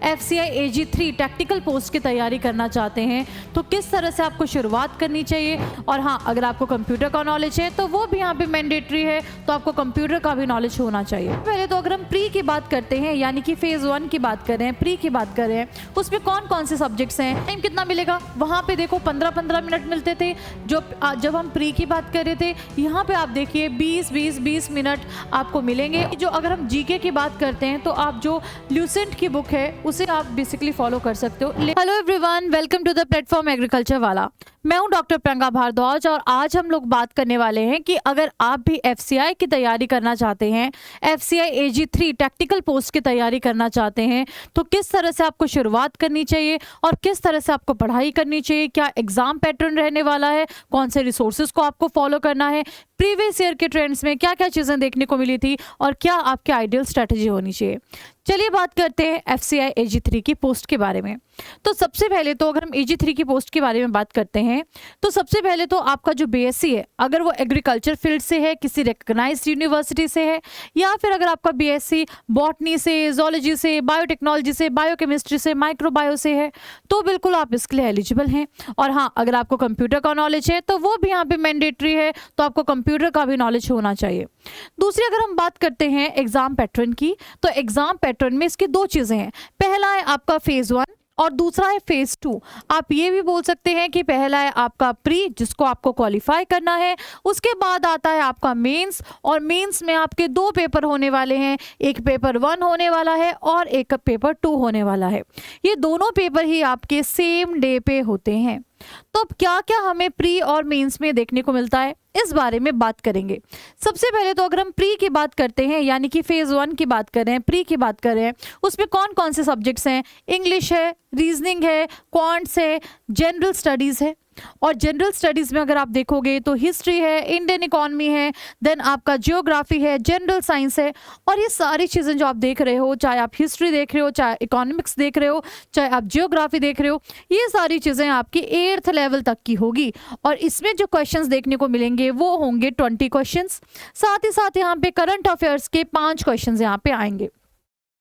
FCI AG3 technical post की तैयारी करना चाहते हैं तो किस तरह से आपको शुरुआत करनी चाहिए। और हाँ, अगर आपको कंप्यूटर का नॉलेज है तो वो भी यहाँ पे मैंडेटरी है, तो आपको कंप्यूटर का भी नॉलेज होना चाहिए। पहले तो अगर हम प्री की बात करते हैं, यानी कि फेज 1 की बात कर रहे हैं, प्री की बात कर रहे हैं, उसमें कौन कौन से सब्जेक्ट्स हैं, टाइम कितना मिलेगा। वहाँ पे देखो 15-15 मिनट मिलते थे जब हम प्री की बात कर रहे थे। यहाँ पे आप देखिए 20 मिनट आपको मिलेंगे। जो अगर हम जीके की बात करते हैं तो आप जो ल्यूसेंट की बुक है उसे आप बेसिकली फॉलो कर सकते हो। Hello everyone, welcome to the platform agriculture वाला। मैं हूं डॉक्टर प्रियंका भारद्वाज और आज हम लोग बात करने वाले हैं कि अगर आप भी FCI की तैयारी करना चाहते हैं, FCI AG3 टेक्निकल पोस्ट की तैयारी करना चाहते हैं, तो किस तरह से आपको शुरुआत करनी चाहिए और किस तरह से आपको पढ़ाई करनी चाहिए, क्या एग्जाम पैटर्न रहने वाला है, कौन से रिसोर्सेज को आपको फॉलो करना है, प्रीवियस ईयर के ट्रेंड्स में क्या क्या चीज़ें देखने को मिली थी और क्या आपकी आइडियल स्ट्रेटजी होनी चाहिए। चलिए बात करते हैं FCI AG3 की पोस्ट के बारे में। तो सबसे पहले तो अगर हम AG3 की पोस्ट के बारे में बात करते हैं तो सबसे पहले तो आपका जो BSc है, अगर वो एग्रीकल्चर फील्ड से है, किसी रिकग्नाइज्ड यूनिवर्सिटी से है, या फिर अगर आपका BSc बॉटनी से, जोलॉजी से, बायोटेक्नोलॉजी से, बायोकेमिस्ट्री से, माइक्रोबायो से है, तो बिल्कुल आप इसके लिए एलिजिबल हैं। और हाँ, अगर आपको कंप्यूटर का नॉलेज है तो वो भी यहाँ पे मैंडेटरी है, तो आपको कंप्यूटर का भी नॉलेज होना चाहिए। दूसरी अगर हम बात करते हैं एग्जाम पैटर्न की, तो एग्जाम पैटर्न में इसकी दो चीजें हैं। पहला है आपका फेज 1 और दूसरा है फेज 2। आप ये भी बोल सकते हैं कि पहला है आपका प्री, जिसको आपको क्वालिफाई करना है, उसके बाद आता है आपका मेंस, और मेंस में आपके दो पेपर होने वाले हैं, एक पेपर 1 होने वाला है और एक पेपर 2 होने वाला है। ये दोनों पेपर ही आपके सेम डे पे होते हैं। तो अब क्या क्या हमें प्री और मेंस में देखने को मिलता है, इस बारे में बात करेंगे। सबसे पहले तो अगर हम प्री की बात करते हैं, यानी कि फेज 1 की बात कर रहे हैं, प्री की बात कर रहे हैं, उसमें कौन कौन से सब्जेक्ट्स हैं। इंग्लिश है, रीजनिंग है, क्वांट्स है, जनरल स्टडीज है। और जनरल स्टडीज में अगर आप देखोगे तो हिस्ट्री है, इंडियन इकोनॉमी है, देन आपका जियोग्राफी है, जनरल साइंस है। और ये सारी चीज़ें जो आप देख रहे हो, चाहे आप हिस्ट्री देख रहे हो, चाहे इकोनॉमिक्स देख रहे हो, चाहे आप जियोग्राफी देख रहे हो, ये सारी चीज़ें आपकी 8th लेवल तक की होगी। और इसमें जो क्वेश्चंस देखने को मिलेंगे वो होंगे 20 क्वेश्चंस। साथ ही साथ यहाँ पे करंट अफेयर्स के 5 क्वेश्चंस यहाँ पे आएंगे।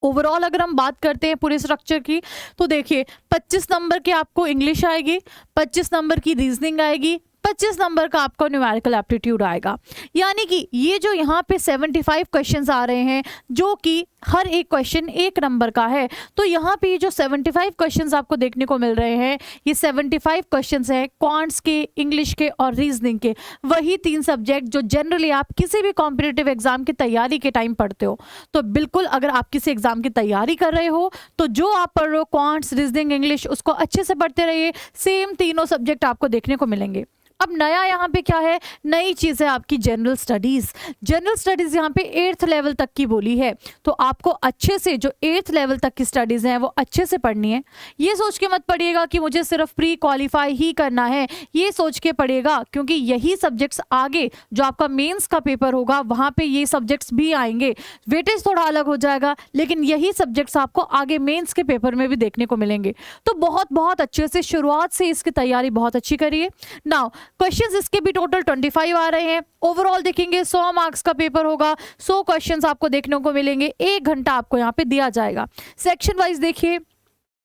ओवरऑल अगर हम बात करते हैं पूरे स्ट्रक्चर की, तो देखिए 25 नंबर की आपको इंग्लिश आएगी, 25 नंबर की रीजनिंग आएगी, 25 नंबर का आपका न्यूमेरिकल एप्टीट्यूड आएगा। यानी कि ये जो यहाँ पे 75 क्वेश्चंस आ रहे हैं, जो कि हर एक क्वेश्चन 1 नंबर का है, तो यहाँ पे जो 75 क्वेश्चंस आपको देखने को मिल रहे हैं, ये 75 क्वेश्चंस हैं क्वांट्स के, इंग्लिश के और रीजनिंग के। वही 3 सब्जेक्ट जो जनरली आप किसी भी कॉम्पिटिटिव एग्जाम की तैयारी के टाइम पढ़ते हो। तो बिल्कुल अगर आप किसी एग्जाम की तैयारी कर रहे हो तो जो आप पढ़ रहे हो क्वांट्स, रीजनिंग, इंग्लिश, उसको अच्छे से पढ़ते रहिए। सेम तीनों सब्जेक्ट आपको देखने को मिलेंगे। अब नया यहाँ पे क्या है, नई चीज़ है आपकी जनरल स्टडीज़। जनरल स्टडीज़ यहाँ पे 8th लेवल तक की बोली है, तो आपको अच्छे से जो 8th लेवल तक की स्टडीज़ हैं वो अच्छे से पढ़नी है। ये सोच के मत पढ़िएगा कि मुझे सिर्फ प्री क्वालिफाई ही करना है, ये सोच के पढ़िएगा, क्योंकि यही सब्जेक्ट्स आगे जो आपका मेंस का पेपर होगा वहाँ पे ये सब्जेक्ट्स भी आएंगे। वेटेज थोड़ा अलग हो जाएगा, लेकिन यही सब्जेक्ट्स आपको आगे मेंस के पेपर में भी देखने को मिलेंगे। तो बहुत बहुत अच्छे से शुरुआत से इसकी तैयारी बहुत अच्छी करिए। नाउ क्वेश्चंस इसके भी टोटल 25 आ रहे हैं। ओवरऑल देखेंगे 100 मार्क्स का पेपर होगा, 100 क्वेश्चंस आपको देखने को मिलेंगे, 1 घंटा आपको यहाँ पे दिया जाएगा। सेक्शन वाइज देखिए,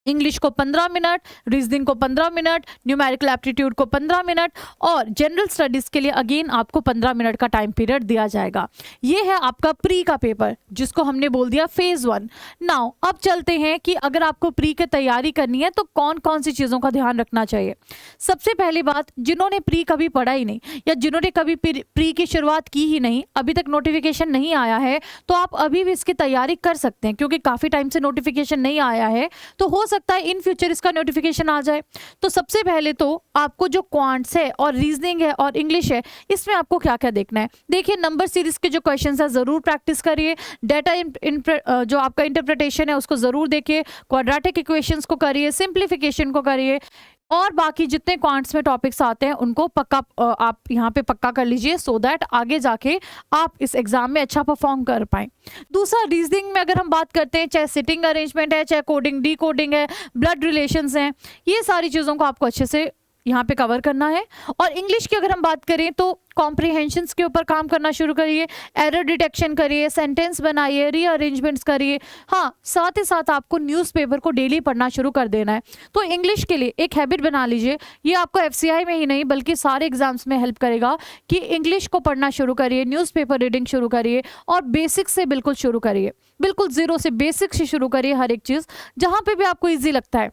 इंग्लिश को 15 मिनट, रीजनिंग को 15 मिनट, न्यूमेरिकल एप्टीट्यूड को 15 मिनट, और जनरल स्टडीज के लिए अगेन आपको 15 मिनट का टाइम पीरियड दिया जाएगा। ये है आपका प्री का पेपर, जिसको हमने बोल दिया फेज 1। नाउ अब चलते हैं कि अगर आपको प्री की तैयारी करनी है तो कौन कौन सी चीज़ों का ध्यान रखना चाहिए। सबसे पहली बात, जिन्होंने प्री कभी पढ़ा ही नहीं या जिन्होंने कभी प्री की शुरुआत की ही नहीं, अभी तक नोटिफिकेशन नहीं आया है, तो आप अभी भी इसकी तैयारी कर सकते हैं, क्योंकि काफ़ी टाइम से नोटिफिकेशन नहीं आया है, तो हो सकता है इन फ्यूचर इसका नोटिफिकेशन आ जाए। तो सबसे पहले तो आपको जो क्वांट्स है और रीजनिंग है और इंग्लिश है, इसमें आपको क्या क्या देखना है। देखिए, नंबर सीरीज के जो क्वेश्चंस है जरूर प्रैक्टिस करिए, डाटा जो आपका इंटरप्रिटेशन है उसको जरूर देखिए, क्वाड्रेटिक इक्वेशंस को करिए, सिंप्लीफिकेशन को करिए, और बाकी जितने क्वांट्स में टॉपिक्स आते हैं उनको पक्का आप यहाँ पे पक्का कर लीजिए, सो दैट आगे जाके आप इस एग्जाम में अच्छा परफॉर्म कर पाएं। दूसरा, रीजनिंग में अगर हम बात करते हैं, चाहे सिटिंग अरेंजमेंट है, चाहे कोडिंग डी कोडिंग है, ब्लड रिलेशंस हैं, ये सारी चीज़ों को आपको अच्छे से यहाँ पे कवर करना है। और इंग्लिश की अगर हम बात करें तो कॉम्प्रिहेंशंस के ऊपर काम करना शुरू करिए, एरर डिटेक्शन करिए, सेंटेंस बनाइए, रीअरेंजमेंट्स करिए। हाँ, साथ ही साथ आपको न्यूज़पेपर को डेली पढ़ना शुरू कर देना है। तो इंग्लिश के लिए एक हैबिट बना लीजिए, ये आपको एफसीआई में ही नहीं बल्कि सारे एग्जाम्स में हेल्प करेगा कि इंग्लिश को पढ़ना शुरू करिए, न्यूज़पेपर रीडिंग शुरू करिए और बेसिक से बिल्कुल शुरू करिए, बिल्कुल जीरो से, बेसिक से शुरू करिए हर एक चीज़, जहाँ पे भी आपको ईजी लगता है।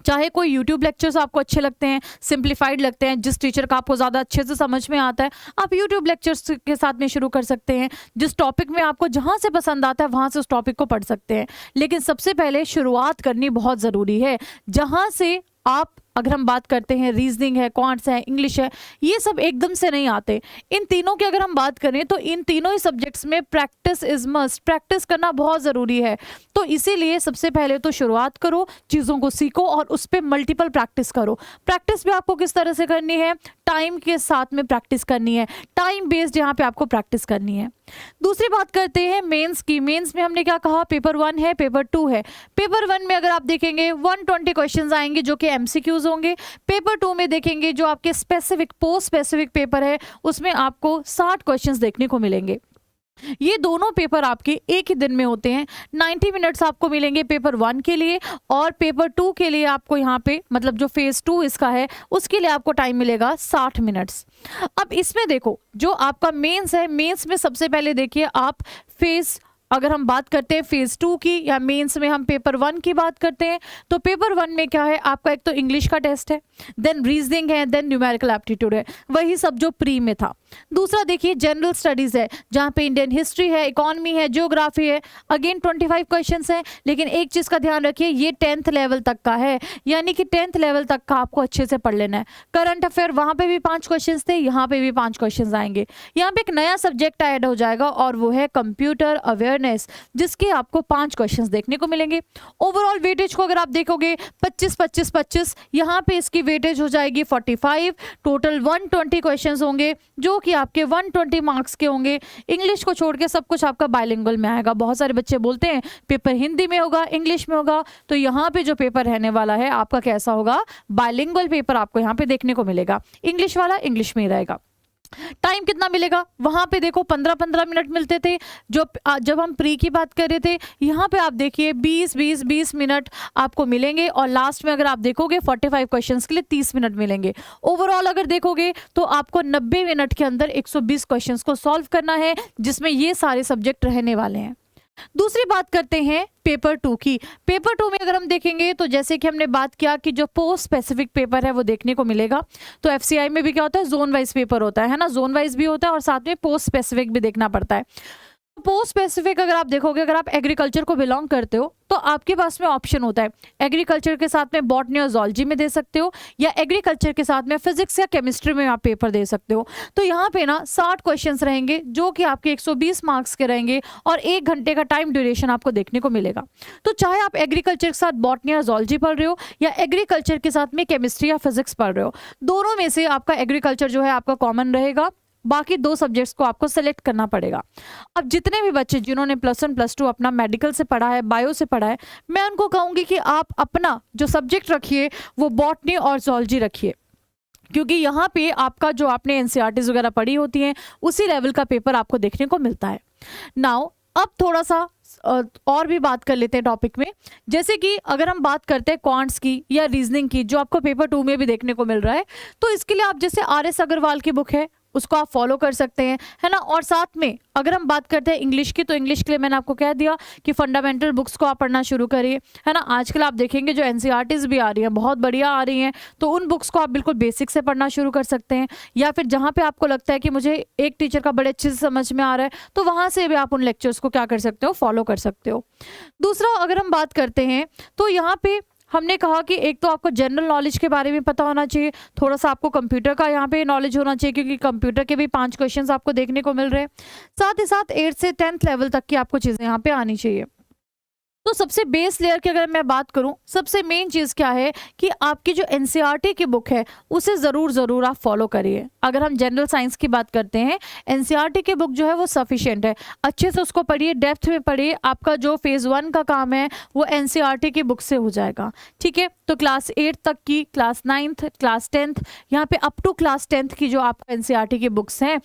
चाहे कोई यूट्यूब लेक्चर्स आपको अच्छे लगते हैं, सिंप्लीफाइड लगते हैं, जिस टीचर का आपको ज़्यादा अच्छे से समझ में आता है, आप यूट्यूब लेक्चर्स के साथ में शुरू कर सकते हैं। जिस टॉपिक में आपको जहाँ से पसंद आता है वहाँ से उस टॉपिक को पढ़ सकते हैं। लेकिन सबसे पहले शुरुआत करनी बहुत ज़रूरी है, जहाँ से आप, अगर हम बात करते हैं रीजनिंग है, क्वांट्स है, इंग्लिश है, ये सब एकदम से नहीं आते। इन तीनों की अगर हम बात करें तो इन तीनों ही सब्जेक्ट्स में प्रैक्टिस इज मस्ट, प्रैक्टिस करना बहुत ज़रूरी है। तो इसीलिए सबसे पहले तो शुरुआत करो, चीज़ों को सीखो और उस पर मल्टीपल प्रैक्टिस करो। प्रैक्टिस भी आपको किस तरह से करनी है, टाइम के साथ में प्रैक्टिस करनी है, टाइम बेस्ड यहाँ पे आपको प्रैक्टिस करनी है। दूसरी बात करते हैं मेंस की। मेंस में हमने क्या कहा, पेपर 1 है, पेपर 2 है। पेपर 1 में अगर आप देखेंगे 120 क्वेश्चंस आएंगे जो कि एमसीक्यूज होंगे। पेपर 2 में देखेंगे जो आपके स्पेसिफिक, पोस्ट स्पेसिफिक पेपर है, उसमें आपको 60 क्वेश्चंस देखने को मिलेंगे। ये दोनों पेपर आपके एक ही दिन में होते हैं। 90 मिनट्स आपको मिलेंगे पेपर 1 के लिए, और पेपर 2 के लिए आपको यहाँ पे, मतलब जो फेज 2 इसका है, उसके लिए आपको टाइम मिलेगा 60 मिनट्स। अब इसमें देखो, जो आपका मेंस है, मेंस में सबसे पहले देखिए आप फेज, अगर हम बात करते हैं फेज 2 की या मेंस में हम पेपर 1 की बात करते हैं, तो पेपर 1 में क्या है आपका, एक तो इंग्लिश का टेस्ट है, देन रीजनिंग है, देन न्यूमेरिकल एप्टीट्यूड है, वही सब जो प्री में था। दूसरा देखिए जनरल स्टडीज है, जहाँ पे इंडियन हिस्ट्री है, इकोनॉमी है, ज्योग्राफी है, अगेन 25 क्वेश्चंस हैं। लेकिन एक चीज़ का ध्यान रखिए, ये 10th लेवल तक का है, यानी कि 10th लेवल तक का आपको अच्छे से पढ़ लेना है। करंट अफेयर, वहाँ पे भी 5 क्वेश्चंस थे, यहाँ पे भी 5 क्वेश्चंस आएंगे। यहाँ पे एक नया सब्जेक्ट ऐड हो जाएगा और वो है कंप्यूटर अवेयरनेस, जिसके आपको 5 क्वेश्चंस देखने को मिलेंगे। ओवरऑल वेटेज को अगर आप देखोगे 25-25-25, यहाँ पे इसकी वेटेज हो जाएगी 45। टोटल 120 क्वेश्चंस होंगे जो कि आपके 120 मार्क्स के होंगे। इंग्लिश को छोड़ के सब कुछ आपका बायलिंगुअल में आएगा। बहुत सारे बच्चे बोलते हैं पेपर हिंदी में होगा, इंग्लिश में होगा, तो यहाँ पे जो पेपर रहने वाला है आपका कैसा होगा, बायलिंगुअल पेपर आपको यहाँ पे देखने को मिलेगा। इंग्लिश वाला इंग्लिश में ही रहेगा। टाइम कितना मिलेगा, वहां पे देखो 15-15 मिनट मिलते थे जब हम प्री की बात कर रहे थे। यहाँ पे आप देखिए 20 मिनट आपको मिलेंगे, और लास्ट में अगर आप देखोगे 45 क्वेश्चंस के लिए 30 मिनट मिलेंगे। ओवरऑल अगर देखोगे तो आपको 90 मिनट के अंदर 120 क्वेश्चंस को सॉल्व करना है, जिसमें ये सारे सब्जेक्ट रहने वाले हैं। दूसरी बात करते हैं पेपर 2 की। पेपर 2 में अगर हम देखेंगे तो जैसे कि हमने बात किया कि जो पोस्ट स्पेसिफिक पेपर है वो देखने को मिलेगा। तो एफसीआई में भी क्या होता है, जोन वाइज पेपर होता है ना, जोन वाइज भी होता है और साथ में पोस्ट स्पेसिफिक भी देखना पड़ता है। पोस्ट स्पेसिफिक अगर आप देखोगे, अगर आप एग्रीकल्चर को बिलोंग करते हो तो आपके पास में ऑप्शन होता है, एग्रीकल्चर के साथ में बॉटनी और जूलॉजी में दे सकते हो, या एग्रीकल्चर के साथ में फिजिक्स या केमिस्ट्री में आप पेपर दे सकते हो। तो यहाँ पे ना 60 क्वेश्चंस रहेंगे जो कि आपके 120 मार्क्स के रहेंगे, और 1 घंटे का टाइम ड्यूरेशन आपको देखने को मिलेगा। तो चाहे आप एग्रीकल्चर के साथ बॉटनी या जूलॉजी पढ़ रहे हो या एग्रीकल्चर के साथ में केमिस्ट्री या फिजिक्स पढ़ रहे हो, दोनों में से आपका एग्रीकल्चर जो है आपका कॉमन रहेगा, बाकी 2 सब्जेक्ट्स को आपको सेलेक्ट करना पड़ेगा। अब जितने भी बच्चे जिन्होंने +1 +2 अपना मेडिकल से पढ़ा है, बायो से पढ़ा है, मैं उनको कहूँगी कि आप अपना जो सब्जेक्ट रखिए वो बॉटनी और जूलॉजी रखिए, क्योंकि यहाँ पे आपका जो आपने एनसीईआरटीज़ वगैरह पढ़ी होती हैं उसी लेवल का पेपर आपको देखने को मिलता है। नाउ अब थोड़ा सा और भी बात कर लेते हैं टॉपिक में, जैसे कि अगर हम बात करते हैं क्वांट्स की या रीजनिंग की, जो आपको पेपर 2 में भी देखने को मिल रहा है, तो इसके लिए आप जैसे RS अग्रवाल की बुक है उसको आप फॉलो कर सकते हैं, है ना। और साथ में अगर हम बात करते हैं इंग्लिश की, तो इंग्लिश के लिए मैंने आपको कह दिया कि फंडामेंटल बुक्स को आप पढ़ना शुरू करिए, है ना। आजकल आप देखेंगे जो एनसीईआरटीज़ भी आ रही हैं, बहुत बढ़िया आ रही हैं, तो उन बुक्स को आप बिल्कुल बेसिक से पढ़ना शुरू कर सकते हैं। या फिर जहाँ पे आपको लगता है कि मुझे एक टीचर का बड़े अच्छे से समझ में आ रहा है, तो वहाँ से भी आप उन लेक्चर्स को क्या कर सकते हो, फॉलो कर सकते हो। दूसरा अगर हम बात करते हैं तो यहाँ पे हमने कहा कि एक तो आपको जनरल नॉलेज के बारे में पता होना चाहिए, थोड़ा सा आपको कंप्यूटर का यहाँ पे नॉलेज होना चाहिए, क्योंकि कंप्यूटर के भी 5 क्वेश्चंस आपको देखने को मिल रहे हैं। साथ ही साथ 8th से 10th लेवल तक की आपको चीज़ें यहाँ पे आनी चाहिए। तो सबसे बेस लेयर की अगर मैं बात करूं, सबसे मेन चीज़ क्या है कि आपकी जो एनसीईआरटी की बुक है उसे ज़रूर आप फॉलो करिए। अगर हम जनरल साइंस की बात करते हैं, एनसीईआरटी की बुक जो है वो सफिशिएंट है, अच्छे से उसको पढ़िए, डेप्थ में पढ़िए, आपका जो फेज़ 1 का काम है वो एनसीईआरटी की बुक से हो जाएगा। ठीक है, तो क्लास 8 तक की, क्लास 9th, क्लास 10th, यहाँ पे अप टू क्लास 10th की जो आपका एनसीईआरटी की बुक्स हैं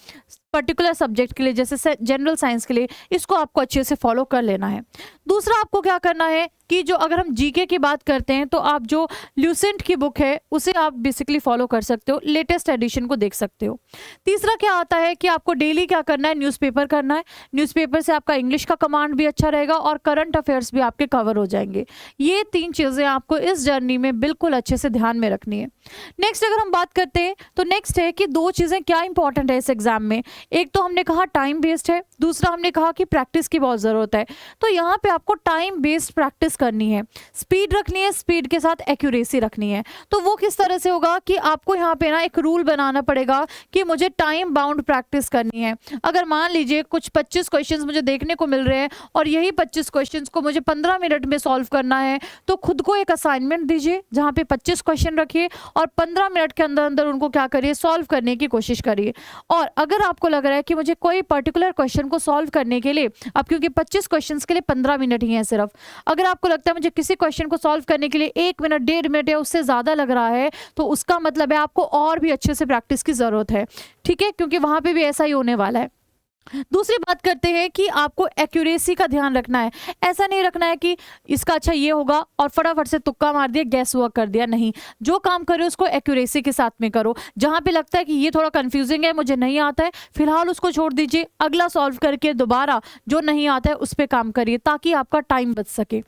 पर्टिकुलर सब्जेक्ट के लिए, जैसे जनरल साइंस के लिए, इसको आपको अच्छे से फॉलो कर लेना है। दूसरा आपको क्या करना है कि जो अगर हम जीके की बात करते हैं तो आप जो ल्यूसेंट की बुक है उसे आप बेसिकली फॉलो कर सकते हो, लेटेस्ट एडिशन को देख सकते हो। तीसरा क्या आता है कि आपको डेली क्या करना है, न्यूज़पेपर करना है। न्यूज़पेपर से आपका इंग्लिश का कमांड भी अच्छा रहेगा और करंट अफेयर्स भी आपके कवर हो जाएंगे। ये 3 चीज़ें आपको इस जर्नी में बिल्कुल अच्छे से ध्यान में रखनी है। नेक्स्ट अगर हम बात करते हैं तो नेक्स्ट है कि 2 चीज़ें क्या इंपॉर्टेंट है इस एग्जाम में। एक तो हमने कहा टाइम बेस्ड है, दूसरा हमने कहा कि प्रैक्टिस की बहुत ज़रूरत है। तो यहाँ पे आपको टाइम बेस्ड प्रैक्टिस करनी है, स्पीड रखनी है, स्पीड के साथ एक्यूरेसी रखनी है। तो वो किस तरह से होगा कि आपको यहाँ पे ना एक रूल बनाना पड़ेगा कि मुझे टाइम बाउंड प्रैक्टिस करनी है। अगर मान लीजिए कुछ 25 क्वेश्चंस मुझे देखने को मिल रहे हैं और यही 25 क्वेश्चंस को मुझे 15 मिनट में सॉल्व करना है, तो खुद को एक असाइनमेंट दीजिए जहाँ पे 25 क्वेश्चन रखिए और 15 मिनट के अंदर अंदर उनको क्या करिए, सॉल्व करने की कोशिश करिए। और अगर आपको लग रहा है कि मुझे कोई पर्टिकुलर क्वेश्चन को सॉल्व करने के लिए, अब क्योंकि 25 क्वेश्चंस के लिए 15 मिनट ही है सिर्फ, अगर आपको लगता है मुझे किसी क्वेश्चन को सॉल्व करने के लिए 1 मिनट, 1.5 मिनट या उससे ज़्यादा लग रहा है, तो उसका मतलब है आपको और भी अच्छे से प्रैक्टिस की ज़रूरत है। ठीक है, क्योंकि वहाँ पे भी ऐसा ही होने वाला है। दूसरी बात करते हैं कि आपको एक्यूरेसी का ध्यान रखना है। ऐसा नहीं रखना है कि इसका अच्छा ये होगा और फटाफट से तुक्का मार दिया, गैस वर्क कर दिया। नहीं, जो काम करो उसको एक्यूरेसी के साथ में करो। जहां पे लगता है कि ये थोड़ा कंफ्यूजिंग है, मुझे नहीं आता है, फिलहाल उसको छोड़ दीजिए, अगला सॉल्व करके दोबारा जो नहीं आता है उस पर काम करिए ताकि आपका टाइम बच सके।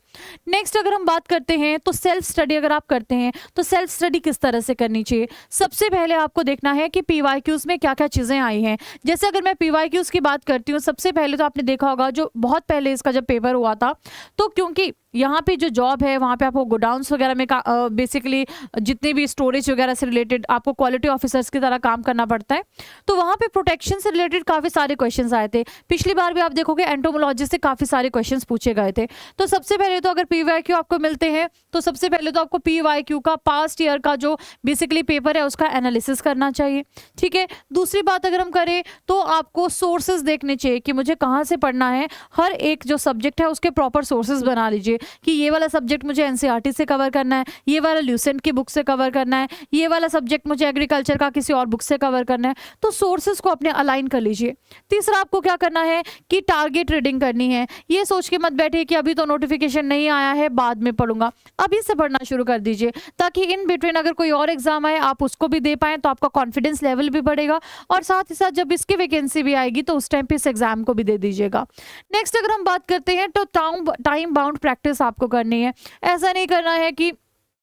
नेक्स्ट अगर हम बात करते हैं तो सेल्फ स्टडी अगर आप करते हैं तो सेल्फ स्टडी किस तरह से करनी चाहिए। सबसे पहले आपको देखना है कि पीवाईक्यूज में क्या क्या चीज़ें आई हैं। जैसे अगर मैं पीवाईक्यूज की बात करती हूँ, सबसे पहले तो आपने देखा होगा जो बहुत पहले इसका जब पेपर हुआ था, तो क्योंकि यहाँ पे जो जॉब है वहाँ पे आपको गोडाउन्स वगैरह में बेसिकली जितने भी स्टोरेज वगैरह से रिलेटेड आपको क्वालिटी ऑफिसर्स की तरह काम करना पड़ता है। तो वहाँ पे प्रोटेक्शन से रिलेटेड काफ़ी सारे क्वेश्चंस आए थे। पिछली बार भी आप देखोगे एंटोमोलॉजी से काफ़ी सारे क्वेश्चंस पूछे गए थे। तो सबसे पहले तो अगर पीवाईक्यू आपको मिलते हैं तो सबसे पहले तो आपको पीवाईक्यू का पास्ट ईयर का जो बेसिकली पेपर है उसका एनालिसिस करना चाहिए। ठीक है, दूसरी बात अगर हम करें तो आपको सोर्सेज देखने चाहिए कि मुझे कहाँ से पढ़ना है। हर एक जो सब्जेक्ट है उसके प्रॉपर सोर्सेज बना लीजिए कि ये वाला सब्जेक्ट मुझे एनसीईआरटी से कवर करना है, ये वाला ल्यूसेंट की बुक से कवर करना है, ये वाला सब्जेक्ट मुझे एग्रीकल्चर का किसी और बुक से कवर करना है। तो सोर्सेज को अपने अलाइन कर लीजिए। तीसरा आपको क्या करना है कि टारगेट रीडिंग करनी है। ये सोच के मत बैठिए कि अभी तो नोटिफिकेशन नहीं आया है, बाद में पढ़ूंगा। अभी से पढ़ना शुरू कर दीजिए ताकि इन बिटवीन अगर कोई और एग्जाम आए आप उसको भी दे पाएं, तो आपका कॉन्फिडेंस लेवल भी बढ़ेगा और साथ ही साथ जब इसकी वैकेंसी भी आएगी तो उस टाइम पे इस एग्जाम को भी दे दीजिएगा। नेक्स्ट अगर हम बात करते हैं तो टाइम बाउंड प्रैक्टिस आपको करनी है। ऐसा नहीं करना है कि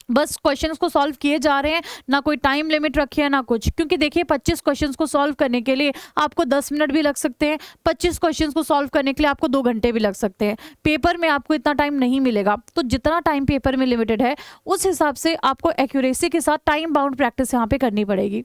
बस क्वेश्चंस को सॉल्व किए जा रहे हैं, ना कोई टाइम लिमिट रखी है ना कुछ। क्योंकि देखिए 25 क्वेश्चंस को सॉल्व करने के लिए आपको 10 मिनट भी लग सकते हैं, 25 क्वेश्चंस को सॉल्व करने के लिए आपको 2 घंटे भी लग सकते हैं। पेपर में आपको इतना टाइम नहीं मिलेगा, तो जितना टाइम पेपर में लिमिटेड है उस हिसाब से आपको एक्यूरेसी के साथ टाइम बाउंड प्रैक्टिस यहाँ पे करनी पड़ेगी।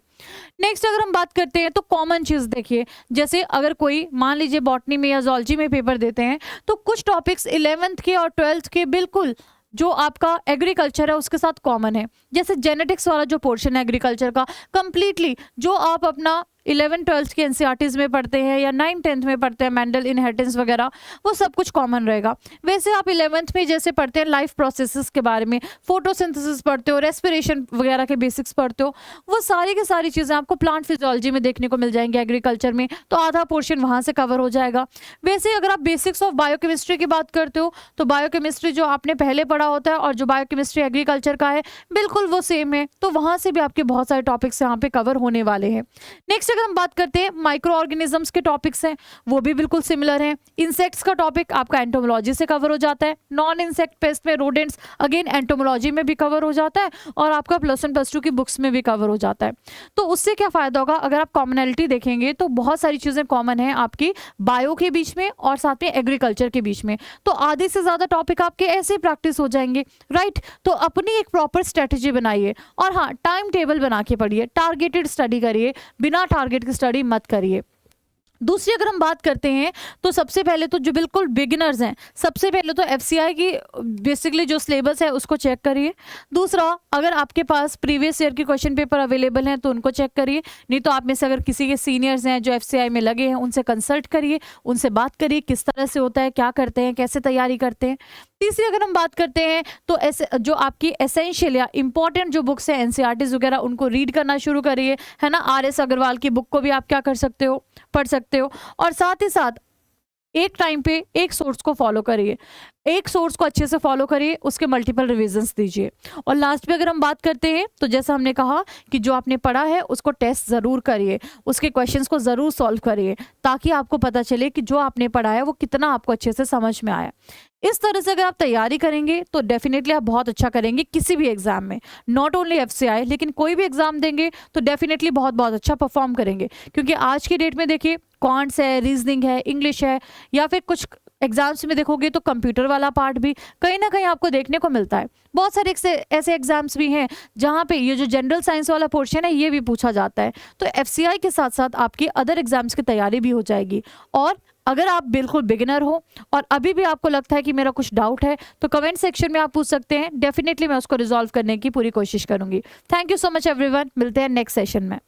नेक्स्ट अगर हम बात करते हैं तो कॉमन चीज़ देखिए, जैसे अगर कोई मान लीजिए बॉटनी में या जूलॉजी में पेपर देते हैं तो कुछ टॉपिक्स 11th के और 12th के बिल्कुल जो आपका एग्रीकल्चर है उसके साथ कॉमन है। जैसे जेनेटिक्स वाला जो पोर्शन है एग्रीकल्चर का, कंप्लीटली जो आप अपना 11th-12th के एनसीईआरटीज में पढ़ते हैं या 9th-10th में पढ़ते हैं, मेंडल इनहेरिटेंस वगैरह, वो सब कुछ कॉमन रहेगा। वैसे आप 11th में जैसे पढ़ते हैं लाइफ प्रोसेसेस के बारे में, फोटोसिंथेसिस पढ़ते हो, रेस्पिरेशन वगैरह के बेसिक्स पढ़ते हो, वो सारी की सारी चीज़ें आपको प्लांट फिजियोलॉजी में देखने को मिल जाएंगी एग्रीकल्चर में, तो आधा पोर्शन वहाँ से कवर हो जाएगा। वैसे अगर आप बेसिक्स ऑफ बायोकेमिस्ट्री की बात करते हो तो बायोकेमिस्ट्री जो आपने पहले पढ़ा होता है और जो बायोकेमिस्ट्री एग्रीकल्चर का है बिल्कुल वो सेम है, तो वहाँ से भी आपके बहुत सारे टॉपिक्स यहाँ पे कवर होने वाले हैं। नेक्स्ट अगर हम बात करते हैं माइक्रो ऑर्गेनिजम्स के टॉपिक्स हैं, वो भी बिल्कुल सिमिलर हैं। इंसेक्ट्स का टॉपिक आपका एंटोमोलॉजी से कवर हो जाता है। नॉन इंसेक्ट पेस्ट में रोडेंट्स अगेन एंटोमोलॉजी में भी कवर हो जाता है और आपका +1 +2 की बुक्स में भी कवर हो जाता है। तो उससे क्या फायदा होगा, अगर आप कॉमनैलिटी देखेंगे तो बहुत सारी चीजें कॉमन है आपकी बायो के बीच में और साथ में एग्रीकल्चर के बीच में, तो आधे से ज्यादा टॉपिक आपके ऐसे प्रैक्टिस हो जाएंगे, राइट। तो अपनी एक प्रॉपर स्ट्रेटेजी बनाइए और हाँ, टाइम टेबल बना के पढ़िए, टारगेटेड स्टडी करिए, बिना टारगेट की स्टडी मत करिए। दूसरी अगर हम बात करते हैं तो सबसे पहले तो जो बिल्कुल बिगिनर्स हैं, सबसे पहले तो एफसीआई की बेसिकली जो सिलेबस है उसको चेक करिए। दूसरा, अगर आपके पास प्रीवियस ईयर के क्वेश्चन पेपर अवेलेबल हैं तो उनको चेक करिए, नहीं तो आप में से अगर किसी के सीनियर्स हैं जो एफसीआई में लगे हैं उनसे कंसल्ट करिए, उनसे बात करिए किस तरह से होता है, क्या करते हैं, कैसे तैयारी करते हैं। तीसरी अगर हम बात करते हैं तो ऐसे जो आपकी एसेंशियल या इंपॉर्टेंट जो बुक्स है एनसीईआरटीज वगैरह उनको रीड करना शुरू करिए, है ना। आरएस अग्रवाल की बुक को भी आप क्या कर सकते हो, पढ़ सकते हो। और साथ ही साथ एक टाइम पे एक सोर्स को फॉलो करिए, एक सोर्स को अच्छे से फॉलो करिए, उसके मल्टीपल रिविजन्स दीजिए। और लास्ट पे अगर हम बात करते हैं तो जैसा हमने कहा कि जो आपने पढ़ा है उसको टेस्ट ज़रूर करिए, उसके क्वेश्चंस को ज़रूर सॉल्व करिए, ताकि आपको पता चले कि जो आपने पढ़ा है वो कितना आपको अच्छे से समझ में आया। इस तरह से अगर आप तैयारी करेंगे तो डेफिनेटली आप बहुत अच्छा करेंगे किसी भी एग्जाम में, नॉट ओनली एफसीआई, लेकिन कोई भी एग्जाम देंगे तो डेफिनेटली बहुत बहुत अच्छा परफॉर्म करेंगे। क्योंकि आज की डेट में देखिए क्वांट्स है, रीजनिंग है, इंग्लिश है, या फिर कुछ एग्जाम्स में देखोगे तो कंप्यूटर वाला पार्ट भी कहीं ना कहीं आपको देखने को मिलता है। बहुत सारे ऐसे एग्जाम्स भी हैं जहाँ पे ये जो जनरल साइंस वाला पोर्शन है ये भी पूछा जाता है। तो एफसीआई के साथ साथ आपकी अदर एग्जाम्स की तैयारी भी हो जाएगी। और अगर आप बिल्कुल बिगिनर हो और अभी भी आपको लगता है कि मेरा कुछ डाउट है तो कमेंट सेक्शन में आप पूछ सकते हैं, डेफिनेटली मैं उसको रिजॉल्व करने की पूरी कोशिश करूंगी। Thank you so much everyone, मिलते हैं नेक्स्ट सेशन में।